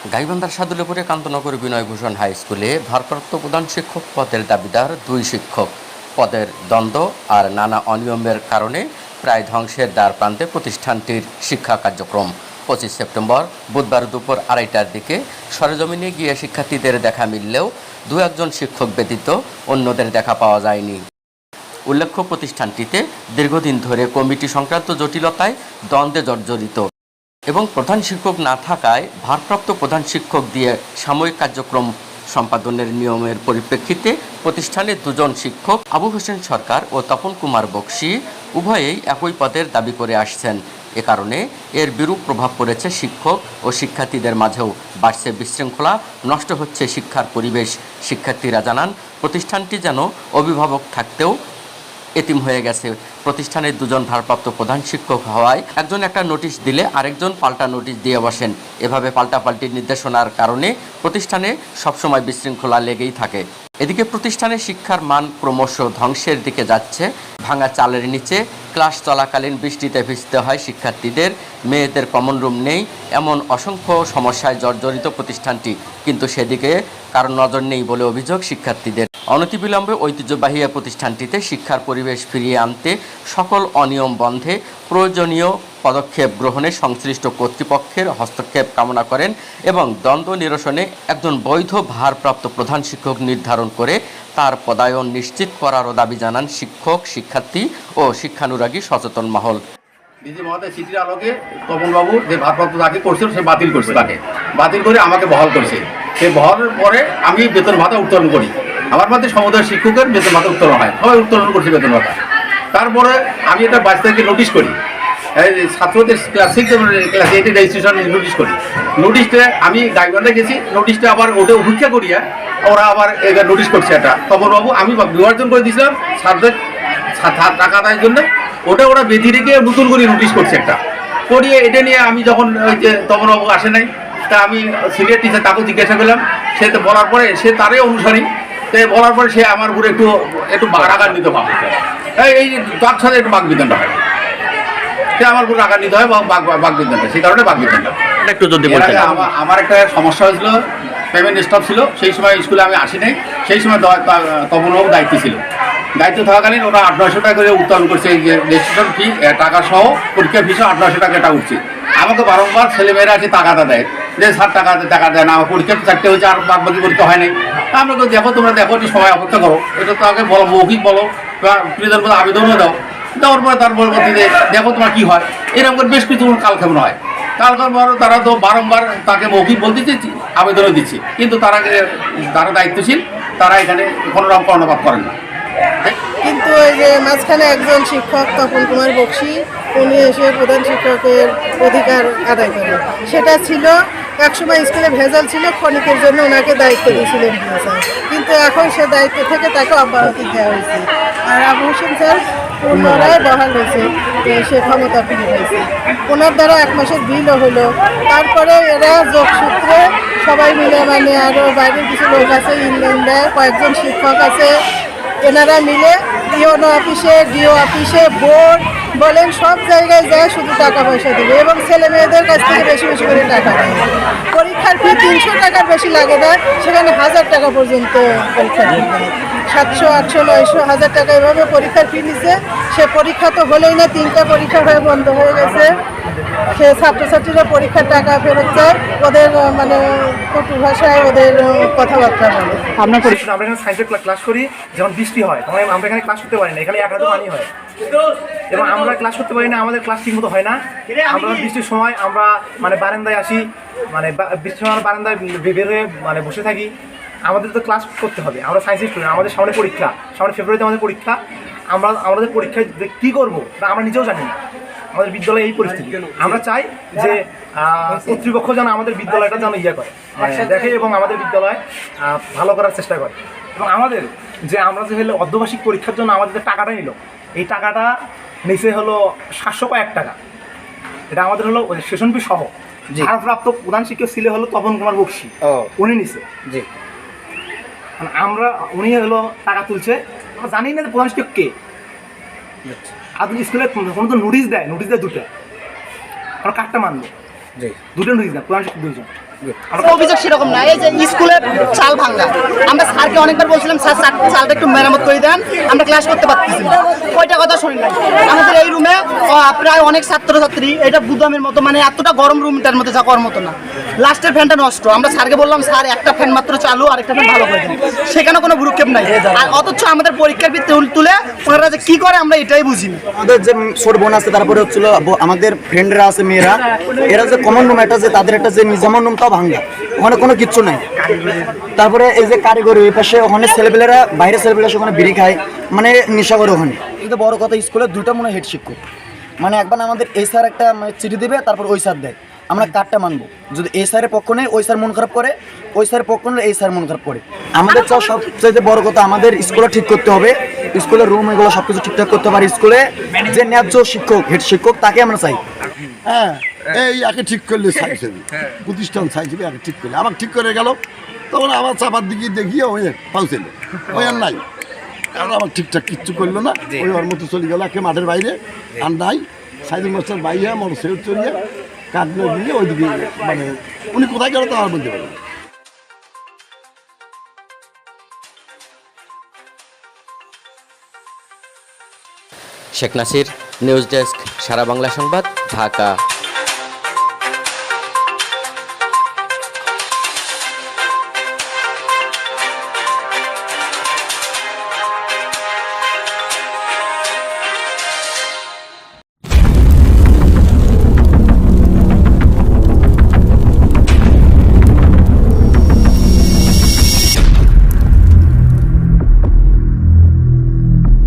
গাইবান্ধার সাদুল্যপুরে কান্তনগর বিনয়ভূষণ হাই স্কুলে ভারপ্রাপ্ত প্রধান শিক্ষক পদের দাবিদার দুই শিক্ষক। পদের দ্বন্দ্ব আর নানা অনিয়মের কারণে প্রায় ধ্বংসের দ্বার প্রান্তে প্রতিষ্ঠানটির শিক্ষা কার্যক্রম। 25 সেপ্টেম্বর বুধবার দুপুর 2:30টার দিকে সরেজমিনে গিয়ে শিক্ষার্থীদের দেখা মিললেও দু একজন শিক্ষক ব্যতীত অন্যদের দেখা পাওয়া যায়নি। উল্লেখ্য, প্রতিষ্ঠানটিতে দীর্ঘদিন ধরে কমিটি সংক্রান্ত জটিলতায় দ্বন্দ্বে জর্জরিত এবং প্রধান শিক্ষক না থাকায় ভারপ্রাপ্ত প্রধান শিক্ষক দিয়ে সাময়িক কার্যক্রম সম্পাদনের নিয়মের পরিপ্রেক্ষিতে প্রতিষ্ঠানের দুজন শিক্ষক আবু হোসেন সরকার ও তপন কুমার বক্সী উভয়েই একই পদের দাবি করে আসছেন। এ কারণে এর বিরূপ প্রভাব পড়েছে শিক্ষক ও শিক্ষার্থীদের মাঝেও, বাড়ছে বিশৃঙ্খলা, নষ্ট হচ্ছে শিক্ষার পরিবেশ। শিক্ষার্থীরা জানান, প্রতিষ্ঠানটি যেন অভিভাবক থাকতেও এতিম হয়ে গেছে। প্রতিষ্ঠানের দুজন ভারপ্রাপ্ত প্রধান শিক্ষক হওয়ায় একজন একটা নোটিশ দিলে আরেকজন পাল্টা নোটিশ দিয়ে বসেন। এভাবে পাল্টাপাল্টির নির্দেশনার কারণে প্রতিষ্ঠানে সবসময় বিশৃঙ্খলা লেগেই থাকে। এদিকে প্রতিষ্ঠানের শিক্ষার মান ক্রমশ ধ্বংসের দিকে যাচ্ছে। ভাঙা চালের নিচে ক্লাস চলাকালীন বৃষ্টিতে ভিজতে হয় শিক্ষার্থীদের, মেয়েদের কমন রুম নেই, এমন অসংখ্য সমস্যায় জর্জরিত প্রতিষ্ঠানটি, কিন্তু সেদিকে কারো নজর নেই বলে অভিযোগ শিক্ষার্থীদের। অনতিবিলম্বে ঐতিহ্যবাহী প্রতিষ্ঠানটিতে শিক্ষার পরিবেশ ফিরিয়ে আনতে সকল অনিয়ম বন্ধে প্রয়োজনীয় পদক্ষেপ গ্রহণে সংশ্লিষ্ট কর্তৃপক্ষের হস্তক্ষেপ কামনা করেন এবং দ্বন্দ্ব নিরসনে একজন বৈধ ভারপ্রাপ্ত প্রধান শিক্ষক নির্ধারণ করে তার পদায়ন নিশ্চিত করারও দাবি জানান শিক্ষক, শিক্ষার্থী ও শিক্ষানুরাগী সচেতন মহল। ডিজি মহোদয় চিঠির আলোকে তপনবাবু যে ভারপ্রাপ্ত তাকে করছিল সে বাতিল করছে, তাকে বাতিল করে আমাকে বহাল করছে। সে বহালের পরে আমি বেতন ভাতা উত্তোলন করি। আমার মধ্যে সমুদায় শিক্ষকের বেতন ভাতা উত্তোলন হয়, সবাই উত্তোলন করছে বেতন ভাতা। তারপরে আমি এটা 22 তারিখে নোটিশ করি, ছাত্রদের ক্লাস 6 ক্লাস 8 রেজিস্ট্রেশন নোটিশ করি। নোটিশটা আমি গাইবান্ধা গেছি, নোটিশটা আবার ওটা উপেক্ষা করিয়া ওরা আবার নোটিশ করছে। এটা তপনবাবু আমি বিভাজন করে দিয়েছিলাম ছাত্রদের টাকা আদায়ের জন্য, ওরা বেঁধে রেখে নতুন করে নোটিশ করছে একটা করিয়ে। এটা নিয়ে আমি যখন ওই যে তপনবাবু আসে নাই, তা আমি সিনিয়র টিচার তাকে জিজ্ঞাসা করলাম। সে তো বলার পরে সে তারই অনুসারী, তাই বলার পরে সে আমার উপরে একটু রাগার নিতে পারে, এই তার সাথে একটু বাকবিতণ্ডা হয়। সে আমার উপর রাগার নিতে হয় বাকবিতণ্ডা, সেই কারণে বাকবিতণ্ডা। একটু যদি আমার একটা সমস্যা হয়েছিল, পেমেন্ট স্টপ ছিল, সেই সময় স্কুলে আমি আসি নাই। সেই সময় তপনবাবু দায়িত্ব ছিল, দায়িত্ব থাকাকালীন ওরা 800-900 টাকা করে উত্তোলন করছে। এই যে রেজিস্ট্রেশন ফি টাকা সহ পরীক্ষা ফি সহ 800-900 টাকা এটা উঠছে। আমাকে বারংবার ছেলেমেয়েরা আছে টাকাটা দেয় যে স্যার টাকা দেয় না, আমার পরীক্ষা 4টে হয়েছে আর বাকি পরীক্ষা হয় নাই। আমরা তো দেখো, তোমরা দেখো, একটু সময় অপেক্ষা করো, এটা তো আগে বলো, মৌখিক বলো বা প্রিজন বলে আবেদনও দাও, দেওয়ার পরে তার পরবর্তীতে দেখো তোমার কী হয়। এরকম করে বেশ কিছু কালক্ষেপণ হয়। কালক্ষেপণ তারা তো বারংবার তাকে মৌখিক বলতে দিচ্ছি, আবেদনও দিচ্ছি, কিন্তু তারা দায়িত্বশীল, তারা এখানে কোনো রকম কর্ণপাত করেন না। কিন্তু ওই যে মাঝখানে একজন শিক্ষক তপন কুমার বক্সী, উনি এসে প্রধান শিক্ষকের অধিকার আদায় করেন। সেটা ছিল একসময় স্কুলে ভেজাল ছিল, ক্ষণিকের জন্য ওনাকে দায়িত্ব দিয়েছিলেন স্যার, কিন্তু এখন সে দায়িত্ব থেকে তাকে অব্যাহতি দেওয়া হয়েছে। আর আবু হোসেন স্যার পুনরায় বহাল হয়েছে, সে ক্ষমতা ফিরে পাইছে। ওনার দ্বারা 1 মাসের বিলও হলো। তারপরে এরা যোগসূত্রে সবাই মিলে, মানে আরও বাইরের কিছু লোক আছে, ইংল্যান্ডে কয়েকজন শিক্ষক আছে, এনারা মিলে ইওনো অফিসে, ডিও অফিসে, বোর্ড বলেন সব জায়গায় যায় শুধু টাকা পয়সা দেবে এবং ছেলে মেয়েদের কাছ থেকে বেশি বেশি করে টাকা নেয়। পরীক্ষার ফি 300 টাকার বেশি লাগে না, সেখানে 1000 টাকা পর্যন্ত পরীক্ষার ফি নেয়। 700, 800, 900, 1000 টাকা এভাবে পরীক্ষার ফি নিচ্ছে। সে পরীক্ষা তো হলেই না, 3টা পরীক্ষা হয়ে বন্ধ হয়ে গেছে। সে ছাত্রছাত্রীরা পরীক্ষার টাকা ফেরত চায়, ওদের মানে কটু ভাষায় ওদের কথাবার্তা বলে। আমরা এখানে সায়েন্সের ক্লাস করি, যখন বৃষ্টি হয় তখন আমরা এখানে ক্লাস করতে পারি না, এখানে এক হাতে পানি হয় এবং আমরা ক্লাস করতে পারি না, আমাদের ক্লাস ঠিক মতো হয় না। আমরা বৃষ্টির সময় আমরা মানে বারান্দায় আসি, মানে বৃষ্টির সময় বারান্দায় বের হয়ে মানে বসে থাকি। আমাদের তো ক্লাস করতে হবে, আমরা সায়েন্স স্টুডেন্ট, আমাদের সামনে পরীক্ষা, সামনে ফেব্রুয়ারিতে আমাদের পরীক্ষা। আমাদের পরীক্ষায় কী করবো তা আমরা নিজেও জানি না। আমাদের বিদ্যালয়ে এই পরিস্থিতি। আমরা চাই যে কর্তৃপক্ষ যেন আমাদের বিদ্যালয়টা যেন করে, দেখে এবং আমাদের বিদ্যালয় ভালো করার চেষ্টা করে। এবং আমাদের যে আমরা যে হলো অর্ধবার্ষিক পরীক্ষার জন্য আমাদের যে টাকাটা নিল, এই টাকাটা নিচে হলো 700 কয়েক টাকা। এটা আমাদের হলো সেশন ফি সহ। ভারপ্রাপ্ত প্রধান শিক্ষক ছিল হলো তপন কুমার বক্সী, উনি নিছে। জি, উনি হলো টাকা তুলছে, আমরা জানি না যে প্রধান শিক্ষক কে। আপনি স্কুলে কোনো তো নোটিশ দেয় 2টা, আমরা কার্ডটা মানবো, 2টা নোটিশ দেয়, প্রধান শিক্ষক 2জন। অভিযোগ সেরকম না। এই যে স্কুলের চাল ভাঙা, আমরা স্যারকে অনেকবার বলছিলাম স্যার চালটা একটু মেরামত করে দেন, আমরা ক্লাস করতে পারতেছি না, ওইটা কথা শুনি নাই। আমাদের এই রুমে প্রায় অনেক ছাত্রছাত্রী, এটা গুদামের মতো, মানে এতটা গরম রুমটার মধ্যে যাওয়ার মতো না। লাস্টের ফ্যানটা নষ্ট, আমরা স্যারকে বললাম স্যার একটা ফ্যান মাত্র চালু, আরেকটা ফ্যান ভালো করে দেন, সেখানে কোনো ভ্রুক্ষেপ নাই। আর অথচ আমাদের পরীক্ষার তুলে ওনারা যে কি করে আমরা এটাই বুঝি না। আমাদের যে ছোট বোন আছে, তারপরে হচ্ছিল আমাদের ফ্রেন্ডরা আছে মেয়েরা, এরা যে কমন রুম একটা যে তাদের একটা যে নিজামন রুমটাও ভাঙ্গা, ওখানে কোনো কিচ্ছু নাই। তারপরে এই যে কারিগরি এই পাশে ওখানে ছেলেপেলেরা, বাইরে ছেলেপেলেরা ওখানে বিড়ি খায়, মানে নেশা করে ওখানে। কিন্তু বড় কথা, স্কুলের দুইটা মনে হয় হেড শিক্ষক, মানে একবার আমাদের এই স্যার একটা মানে চিঠি দেবে, তারপর ওই স্যার দেয়, আমরা কার্ডটা মানবো। যদি এই স্যারের পক্ষ নেই ওই স্যার মন খারাপ করে, ওই স্যারের পক্ষ নেই এই স্যার মন খারাপ করে। আমাদের চাও সবচেয়ে বড় কথা, আমাদের স্কুলে ঠিক করতে হবে, স্কুলের রুম এগুলো সব কিছু ঠিকঠাক করতে পারে। স্কুলে যে ন্যায্য শিক্ষক, হেড শিক্ষক, তাকে আমরা চাই। হ্যাঁ, এই আগে ঠিক করলে চাইছিবি, প্রতিষ্ঠান চাইছিবি আগে ঠিক করলে, আমার ঠিক করে গেল, তখন আবার চাপার দিকে দেখিয়ে ওই পৌঁছল, ওই আর নাই, কারণ আমার ঠিকঠাক কিচ্ছু করলো না, ওই ওর মতো চলে গেল একে মাঠের বাইরে, আর নাই সাইদুল মাস্টার বাইরে মোটর সাইকেল চড়িয়ে কাটলে দিয়ে ওইদিকে, মানে উনি কোথায় গেল তো আমার বলতে পারবেন। শেখ নাসির, নিউজ ডেস্ক, সারা বাংলা সংবাদ, ঢাকা।